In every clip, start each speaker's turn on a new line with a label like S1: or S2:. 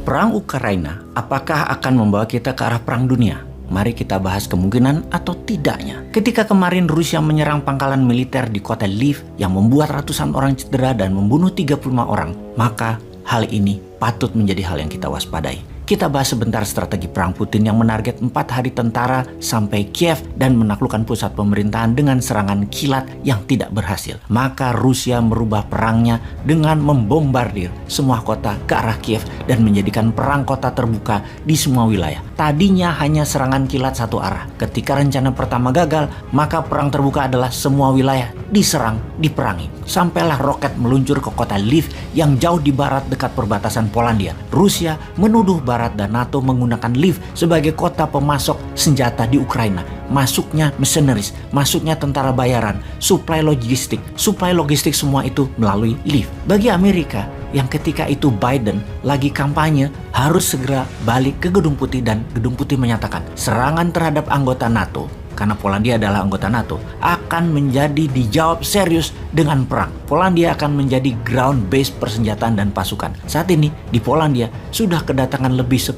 S1: Perang Ukraina apakah akan membawa kita ke arah perang dunia? Mari kita bahas kemungkinan atau tidaknya. Ketika kemarin Rusia menyerang pangkalan militer di kota Lviv yang membuat ratusan orang cedera dan membunuh 35 orang, maka hal ini patut menjadi hal yang kita waspadai. Kita bahas sebentar strategi perang Putin yang menarget 4 hari tentara sampai Kiev dan menaklukkan pusat pemerintahan dengan serangan kilat yang tidak berhasil. Maka Rusia merubah perangnya dengan membombardir semua kota ke arah Kiev dan menjadikan perang kota terbuka di semua wilayah. Tadinya hanya serangan kilat satu arah. Ketika rencana pertama gagal, maka perang terbuka adalah semua wilayah diserang, diperangi. Sampailah roket meluncur ke kota Lviv yang jauh di barat dekat perbatasan Polandia. Rusia menuduh Barat dan NATO menggunakan Lviv sebagai kota pemasok senjata di Ukraina. Masuknya mercenaries, masuknya tentara bayaran, suplai logistik semua itu melalui Lviv. Bagi Amerika yang ketika itu Biden lagi kampanye harus segera balik ke Gedung Putih, dan Gedung Putih menyatakan serangan terhadap anggota NATO, karena Polandia adalah anggota NATO, akan menjadi dijawab serius dengan perang. Polandia akan menjadi ground base persenjataan dan pasukan. Saat ini di Polandia sudah kedatangan lebih 10.000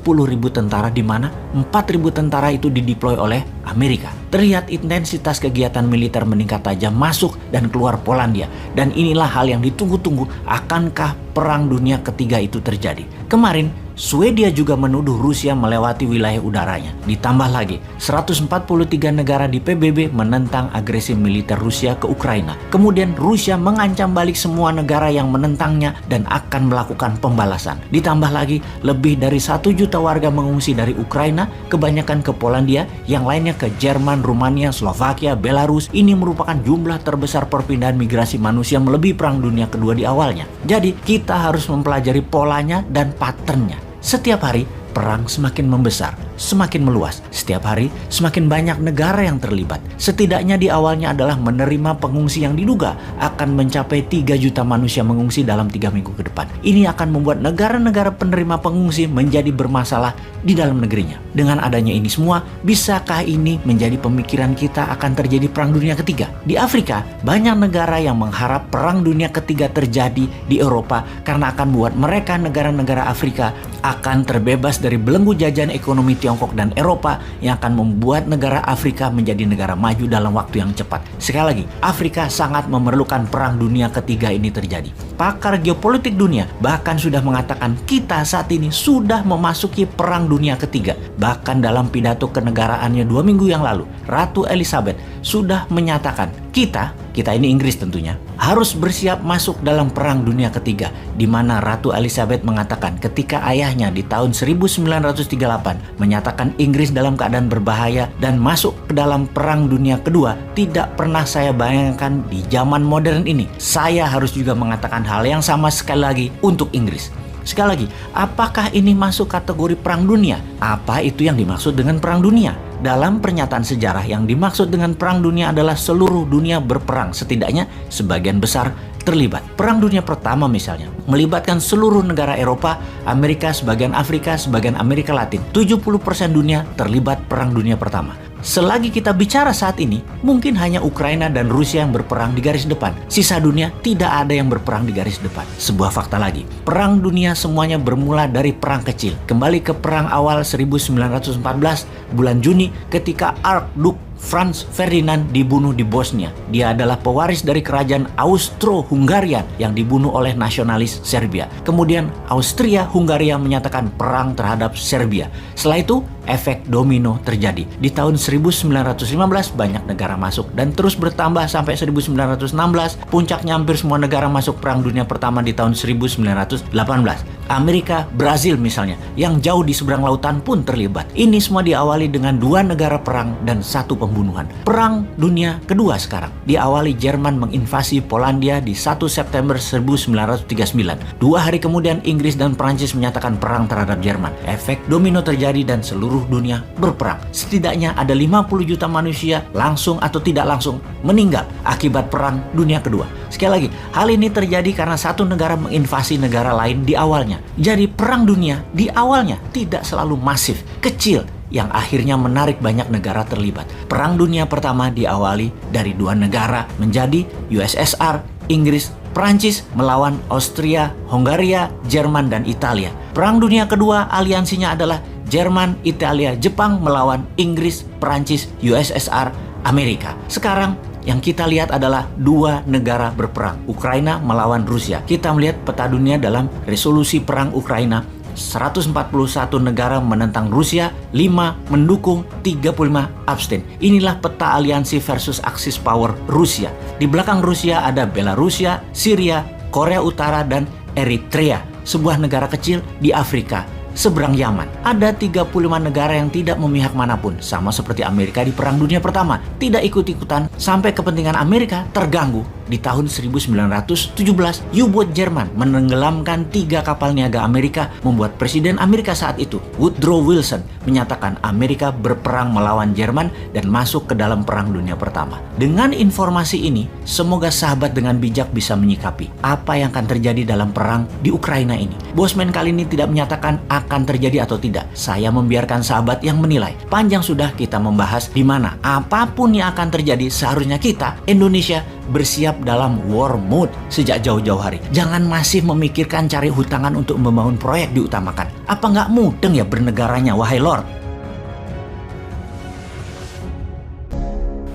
S1: tentara, di mana 4.000 tentara itu dideploy oleh Amerika. Terlihat intensitas kegiatan militer meningkat tajam masuk dan keluar Polandia. Dan inilah hal yang ditunggu-tunggu, akankah perang dunia ketiga itu terjadi? Kemarin Swedia juga menuduh Rusia melewati wilayah udaranya. Ditambah lagi, 143 negara di PBB menentang agresi militer Rusia ke Ukraina. Kemudian Rusia mengancam balik semua negara yang menentangnya dan akan melakukan pembalasan. Ditambah lagi, lebih dari 1 juta warga mengungsi dari Ukraina, kebanyakan ke Polandia, yang lainnya ke Jerman, Rumania, Slovakia, Belarus. Ini merupakan jumlah terbesar perpindahan migrasi manusia melebihi Perang Dunia Kedua di awalnya. Jadi, kita harus mempelajari polanya dan patternnya. Setiap hari, perang semakin membesar, semakin meluas. Setiap hari, semakin banyak negara yang terlibat. Setidaknya di awalnya adalah menerima pengungsi yang diduga akan mencapai 3 juta manusia mengungsi dalam 3 minggu ke depan. Ini akan membuat negara-negara penerima pengungsi menjadi bermasalah di dalam negerinya. Dengan adanya ini semua, bisakah ini menjadi pemikiran kita akan terjadi Perang Dunia Ketiga? Di Afrika, banyak negara yang mengharap Perang Dunia Ketiga terjadi di Eropa karena akan membuat mereka, negara-negara Afrika, akan terbebas dari belenggu jajahan ekonomi Tiongkok dan Eropa yang akan membuat negara Afrika menjadi negara maju dalam waktu yang cepat. Sekali lagi, Afrika sangat memerlukan Perang Dunia Ketiga ini terjadi. Pakar geopolitik dunia bahkan sudah mengatakan kita saat ini sudah memasuki Perang Dunia Ketiga. Bahkan dalam pidato kenegaraannya 2 minggu yang lalu, Ratu Elizabeth sudah menyatakan kita ini Inggris tentunya, harus bersiap masuk dalam Perang Dunia Ketiga, di mana Ratu Elizabeth mengatakan ketika ayahnya di tahun 1938 menyatakan Inggris dalam keadaan berbahaya dan masuk ke dalam Perang Dunia Kedua, tidak pernah saya bayangkan di zaman modern ini. Saya harus juga mengatakan hal yang sama sekali lagi untuk Inggris. Sekali lagi, apakah ini masuk kategori perang dunia? Apa itu yang dimaksud dengan perang dunia? Dalam pernyataan sejarah, yang dimaksud dengan perang dunia adalah seluruh dunia berperang, setidaknya sebagian besar terlibat. Perang Dunia Pertama misalnya melibatkan seluruh negara Eropa, Amerika, sebagian Afrika, sebagian Amerika Latin. 70% dunia terlibat Perang Dunia Pertama. Selagi kita bicara saat ini, mungkin hanya Ukraina dan Rusia yang berperang di garis depan. Sisa dunia tidak ada yang berperang di garis depan. Sebuah fakta lagi, perang dunia semuanya bermula dari perang kecil. Kembali ke perang awal 1914, bulan Juni, ketika Archduke Franz Ferdinand dibunuh di Bosnia. Dia adalah pewaris dari kerajaan Austro-Hungaria yang dibunuh oleh nasionalis Serbia. Kemudian Austria-Hungaria menyatakan perang terhadap Serbia. Setelah itu, efek domino terjadi. Di tahun 1915 banyak negara masuk dan terus bertambah sampai 1916. Puncaknya hampir semua negara masuk Perang Dunia Pertama di tahun 1918. Amerika, Brazil misalnya, yang jauh di seberang lautan pun terlibat. Ini semua diawali dengan 2 negara perang dan 1 pembunuhan. Perang Dunia Kedua sekarang diawali Jerman menginvasi Polandia di 1 September 1939. 2 hari kemudian Inggris dan Prancis menyatakan perang terhadap Jerman. Efek domino terjadi dan seluruh dunia berperang. Setidaknya ada 50 juta manusia langsung atau tidak langsung meninggal akibat Perang Dunia Kedua. Sekali lagi, hal ini terjadi karena satu negara menginvasi negara lain di awalnya. Jadi perang dunia di awalnya tidak selalu masif, kecil, yang akhirnya menarik banyak negara terlibat. Perang Dunia Pertama diawali dari 2 negara menjadi USSR, Inggris, Prancis melawan Austria, Hungaria, Jerman, dan Italia. Perang Dunia Kedua aliansinya adalah Jerman, Italia, Jepang melawan Inggris, Perancis, USSR, Amerika. Sekarang yang kita lihat adalah dua negara berperang, Ukraina melawan Rusia. Kita melihat peta dunia dalam resolusi perang Ukraina, 141 negara menentang Rusia, 5 mendukung, 35 abstain. Inilah peta aliansi versus Axis power Rusia. Di belakang Rusia ada Belarusia, Syria, Korea Utara, dan Eritrea, sebuah negara kecil di Afrika, seberang Yaman. Ada 35 negara yang tidak memihak manapun, sama seperti Amerika di Perang Dunia Pertama. Tidak ikut-ikutan sampai kepentingan Amerika terganggu. Di tahun 1917, U-boat Jerman menenggelamkan 3 kapal niaga Amerika, membuat Presiden Amerika saat itu, Woodrow Wilson, menyatakan Amerika berperang melawan Jerman dan masuk ke dalam Perang Dunia Pertama. Dengan informasi ini, semoga sahabat dengan bijak bisa menyikapi apa yang akan terjadi dalam perang di Ukraina ini. Bosman kali ini tidak menyatakan akan terjadi atau tidak. Saya membiarkan sahabat yang menilai. Panjang sudah kita membahas di mana apapun yang akan terjadi, seharusnya kita, Indonesia, bersiap dalam war mode sejak jauh-jauh hari. Jangan masih memikirkan cari hutangan untuk membangun proyek diutamakan. Apa nggak mudeng ya bernegaranya, wahai Lord?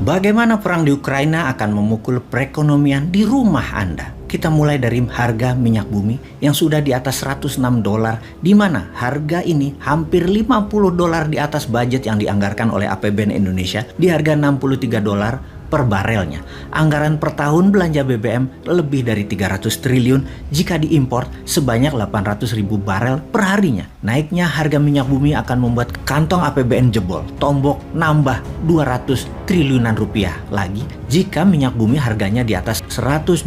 S1: Bagaimana perang di Ukraina akan memukul perekonomian di rumah Anda? Kita mulai dari harga minyak bumi yang sudah di atas $106, di mana harga ini hampir $50 di atas budget yang dianggarkan oleh APBN Indonesia di harga $63 per barelnya. Anggaran per tahun belanja BBM lebih dari 300 triliun jika diimpor sebanyak 800.000 barel per harinya. Naiknya harga minyak bumi akan membuat kantong APBN jebol, tombok nambah 200 triliunan rupiah lagi jika minyak bumi harganya di atas $125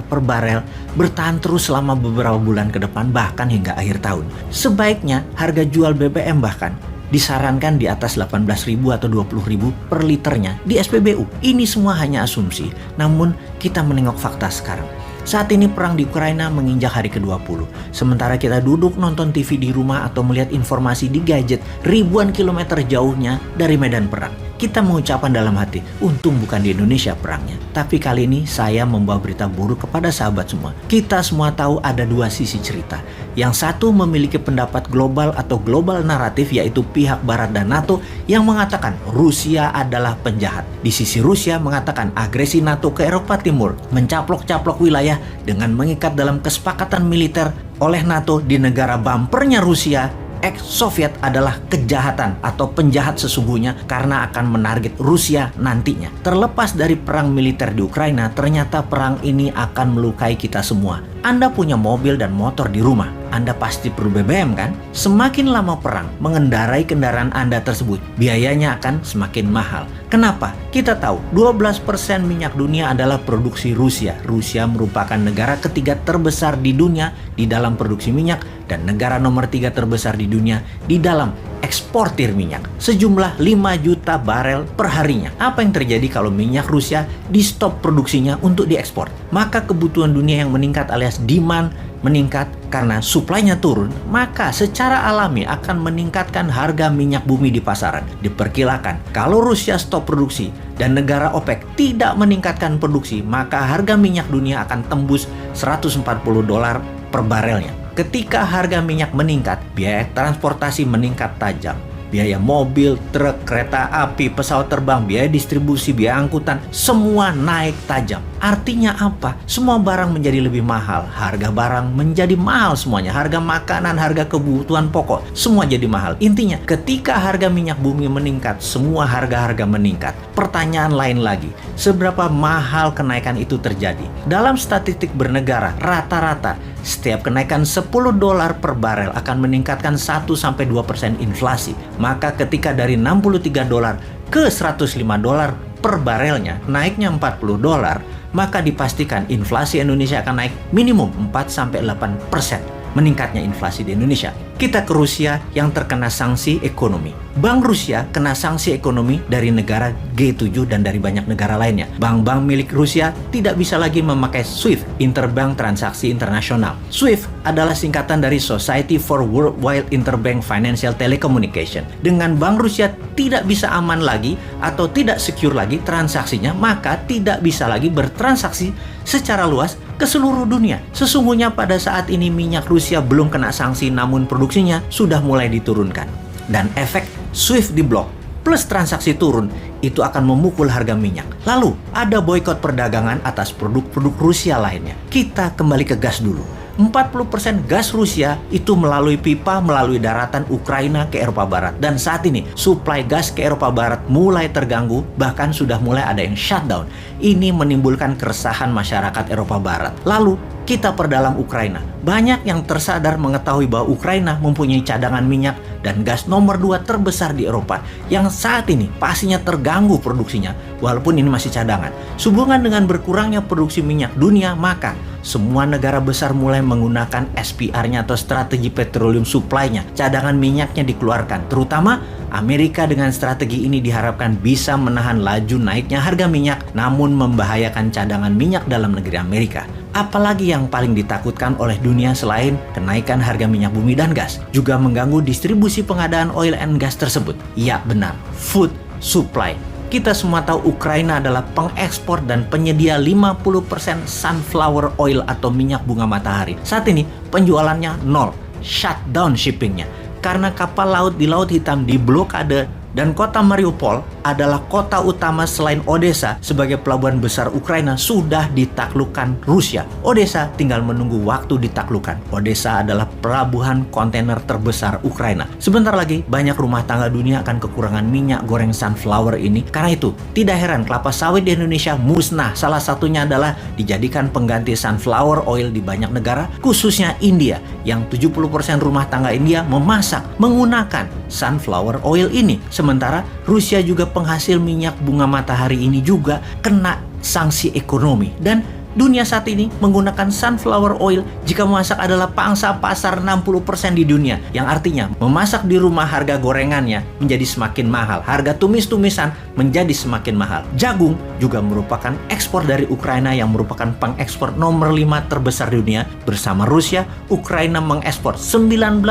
S1: per barel bertahan terus selama beberapa bulan ke depan, bahkan hingga akhir tahun. Sebaiknya harga jual BBM bahkan disarankan di atas 18.000 atau 20.000 per liternya di SPBU. Ini semua hanya asumsi, namun kita menengok fakta sekarang. Saat ini perang di Ukraina menginjak hari ke-20. Sementara kita duduk nonton TV di rumah atau melihat informasi di gadget ribuan kilometer jauhnya dari medan perang. Kita mengucapkan dalam hati, untung bukan di Indonesia perangnya. Tapi kali ini saya membawa berita buruk kepada sahabat semua. Kita semua tahu ada dua sisi cerita. Yang satu memiliki pendapat global atau global naratif, yaitu pihak Barat dan NATO yang mengatakan Rusia adalah penjahat. Di sisi Rusia mengatakan agresi NATO ke Eropa Timur mencaplok-caplok wilayah dengan mengikat dalam kesepakatan militer oleh NATO di negara bumpernya Rusia, ex-Soviet adalah kejahatan atau penjahat sesungguhnya karena akan menarget Rusia nantinya. Terlepas dari perang militer di Ukraina, ternyata perang ini akan melukai kita semua. Anda punya mobil dan motor di rumah, Anda pasti perlu BBM kan? Semakin lama perang, mengendarai kendaraan Anda tersebut, biayanya akan semakin mahal. Kenapa? Kita tahu 12% minyak dunia adalah produksi Rusia. Rusia merupakan negara ketiga terbesar di dunia di dalam produksi minyak dan negara nomor 3 terbesar di dunia di dalam eksportir minyak. Sejumlah 5 juta barel per harinya. Apa yang terjadi kalau minyak Rusia di stop produksinya untuk diekspor? Maka kebutuhan dunia yang meningkat alias demand meningkat karena suplainya turun, maka secara alami akan meningkatkan harga minyak bumi di pasaran. Diperkirakan kalau Rusia stop produksi dan negara OPEC tidak meningkatkan produksi, maka harga minyak dunia akan tembus $140 per barelnya. Ketika harga minyak meningkat, biaya transportasi meningkat tajam. Biaya mobil, truk, kereta api, pesawat terbang, biaya distribusi, biaya angkutan, semua naik tajam. Artinya apa? Semua barang menjadi lebih mahal. Harga barang menjadi mahal semuanya. Harga makanan, harga kebutuhan pokok, semua jadi mahal. Intinya, ketika harga minyak bumi meningkat, semua harga-harga meningkat. Pertanyaan lain lagi, seberapa mahal kenaikan itu terjadi? Dalam statistik bernegara, rata-rata setiap kenaikan $10 per barel akan meningkatkan 1-2% inflasi. Maka ketika dari $63 ke $105 per barelnya, naiknya $40, maka dipastikan inflasi Indonesia akan naik minimum 4-8%. Meningkatnya inflasi di Indonesia. Kita ke Rusia yang terkena sanksi ekonomi. Bank Rusia kena sanksi ekonomi dari negara G7 dan dari banyak negara lainnya. Bank-bank milik Rusia tidak bisa lagi memakai SWIFT, Interbank Transaksi Internasional. SWIFT adalah singkatan dari Society for Worldwide Interbank Financial Telecommunication. Dengan Bank Rusia tidak bisa aman lagi atau tidak secure lagi transaksinya, maka tidak bisa lagi bertransaksi secara luas ke seluruh dunia. Sesungguhnya pada saat ini minyak Rusia belum kena sanksi, namun produksinya sudah mulai diturunkan. Dan efek SWIFT diblok plus transaksi turun itu akan memukul harga minyak. Lalu ada boikot perdagangan atas produk-produk Rusia lainnya. Kita kembali ke gas dulu. 40% gas Rusia itu melalui pipa melalui daratan Ukraina ke Eropa Barat. Dan saat ini suplai gas ke Eropa Barat mulai terganggu, bahkan sudah mulai ada yang shutdown. Ini menimbulkan keresahan masyarakat Eropa Barat. Lalu kita perdalam Ukraina. Banyak yang tersadar mengetahui bahwa Ukraina mempunyai cadangan minyak dan gas nomor 2 terbesar di Eropa yang saat ini pastinya terganggu produksinya walaupun ini masih cadangan. Sehubungan dengan berkurangnya produksi minyak dunia, maka semua negara besar mulai menggunakan SPR-nya atau strategi petroleum supply-nya. Cadangan minyaknya dikeluarkan, terutama Amerika. Dengan strategi ini diharapkan bisa menahan laju naiknya harga minyak namun membahayakan cadangan minyak dalam negeri Amerika. Apalagi yang paling ditakutkan oleh dunia selain kenaikan harga minyak bumi dan gas, juga mengganggu distribusi pengadaan oil and gas tersebut. Ya benar, food supply. Kita semua tahu Ukraina adalah pengekspor dan penyedia 50% sunflower oil atau minyak bunga matahari. Saat ini penjualannya nol, shutdown shippingnya. Karena kapal laut di Laut Hitam diblokade dan kota Mariupol adalah kota utama selain Odessa sebagai pelabuhan besar Ukraina sudah ditaklukkan Rusia. Odessa tinggal menunggu waktu ditaklukkan. Odessa adalah pelabuhan kontainer terbesar Ukraina. Sebentar lagi banyak rumah tangga dunia akan kekurangan minyak goreng sunflower ini. Karena itu tidak heran kelapa sawit di Indonesia musnah. Salah satunya adalah dijadikan pengganti sunflower oil di banyak negara, khususnya India yang 70% rumah tangga India memasak menggunakan sunflower oil ini. Sementara Rusia juga penghasil minyak bunga matahari ini juga kena sanksi ekonomi. Dan dunia saat ini menggunakan sunflower oil jika memasak adalah pangsa pasar 60% di dunia. Yang artinya memasak di rumah harga gorengannya menjadi semakin mahal. Harga tumis-tumisan menjadi semakin mahal. Jagung juga merupakan ekspor dari Ukraina yang merupakan pengekspor nomor 5 terbesar di dunia. Bersama Rusia, Ukraina mengekspor 19%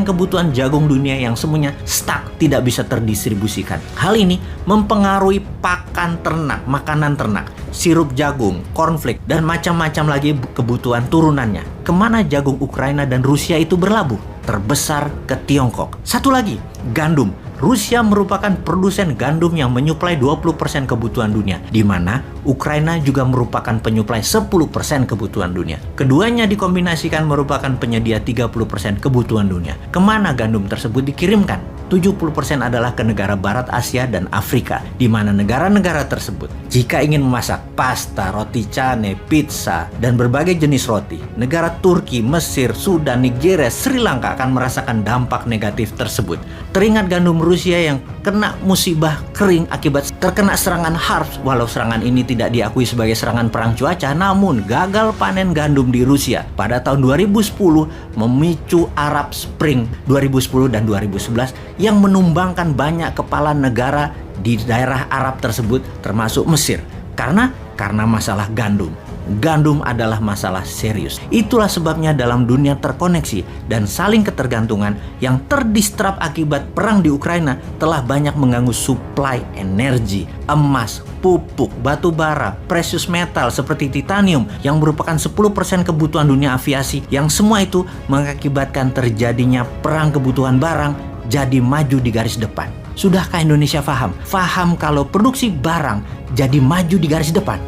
S1: kebutuhan jagung dunia yang semuanya stuck, tidak bisa terdistribusikan. Hal ini mempengaruhi pakan ternak, makanan ternak, sirup jagung, cornflake, dan macam-macam lagi kebutuhan turunannya. Kemana jagung Ukraina dan Rusia itu berlabuh? Terbesar ke Tiongkok. Satu lagi, gandum. Rusia merupakan produsen gandum yang menyuplai 20% kebutuhan dunia, di mana Ukraina juga merupakan penyuplai 10% kebutuhan dunia. Keduanya dikombinasikan merupakan penyedia 30% kebutuhan dunia. Kemana gandum tersebut dikirimkan? 70% adalah ke negara Barat Asia dan Afrika, di mana negara-negara tersebut jika ingin memasak pasta, roti cane, pizza, dan berbagai jenis roti, negara Turki, Mesir, Sudan, Nigeria, Sri Lanka akan merasakan dampak negatif tersebut. Teringat gandum Rusia yang kena musibah kering akibat terkena serangan harps. Walau serangan ini tidak diakui sebagai serangan perang cuaca, namun gagal panen gandum di Rusia pada tahun 2010 memicu Arab Spring 2010 dan 2011 yang menumbangkan banyak kepala negara di daerah Arab tersebut termasuk Mesir. Karena masalah gandum. Gandum adalah masalah serius. Itulah sebabnya dalam dunia terkoneksi dan saling ketergantungan yang terdistrap akibat perang di Ukraina telah banyak mengganggu suplai energi, emas, pupuk, batu bara, precious metal seperti titanium yang merupakan 10% kebutuhan dunia aviasi, yang semua itu mengakibatkan terjadinya perang kebutuhan barang jadi maju di garis depan. Sudahkah Indonesia paham? Paham kalau produksi barang jadi maju di garis depan?